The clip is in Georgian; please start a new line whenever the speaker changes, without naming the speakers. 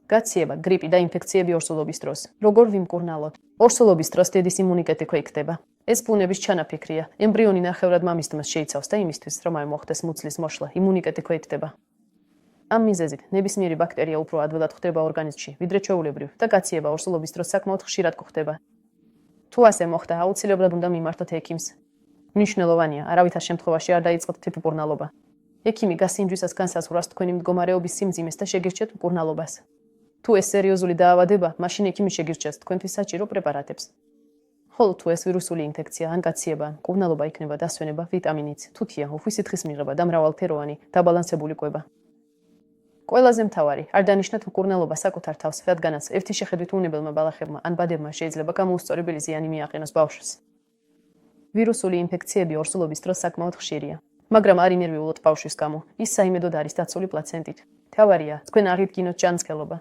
გაციება, გრიპი და ინფექციები ორსულობის დროს. როგორ ვიმკურნალოთ? ორსულობის დროს დედის იმუნიტეტი ქვეიქდება. ეს ბუნების ჩანაფიქრია. ემბრიონი ნახევრად მამის დმას შეიცავს და იმისთვის, რომ არ მოხდეს მუცლის მოშლა, იმუნიტეტი ქვეიქდება. ამ მიზეზით ნებისმიერი ბაქტერია უფრო ადვილად ხვდება ორგანიზმში, ვიდრე ჩვეულებრივ და გაციება ორსულობის დროს საკმაოდ ხშირად გვხდება. თუ ასე მოხდა, აუცილებლად უნდა მიმართოთ ექიმს. მნიშვნელოვანია, არავითარ შემთხვევაში არ დაიწყოთ თვითმკურნალობა. ექიმი გასინჯვისას განსაზღვრავს თქვენი მდგომარეობის სიმძიმეს და შეგირჩეთ მკურნალობას. თუ ეს სერიოზული დაავადება, მაშინ ექიმი შეგირჩეს თქვენთვის საჭირო პრეპარატებს. ხოლო თუ ეს ვირუსული ინფექცია ან გაციება, მკურნალობა იქნება დასვენება ვიტამინიც, თუთია, უხვი სითხის მიღება და მრავალფეროვანი, დაბალანსებული კვება. ყველაზე მთავარი, არ დანიშნათ მკურნალობა საკუთარ თავს, რადგანაც ერთი შეხედვით უნებელმა ბალახებმა ან ბადებმა შეიძლება გამოუსწორებელი ზიანი მიაყენოს ბავშვს. ვირუსული ინფექციები ორსულობის დროს საკმაოდ ხშირია, მაგრამ არ ინერვიულოთ ბავშვის გამო, ის საიმედოდ არის დაცული პლაცენტით. მთავარია, თქვენ აღიდგინოთ ჯანმრთელობა.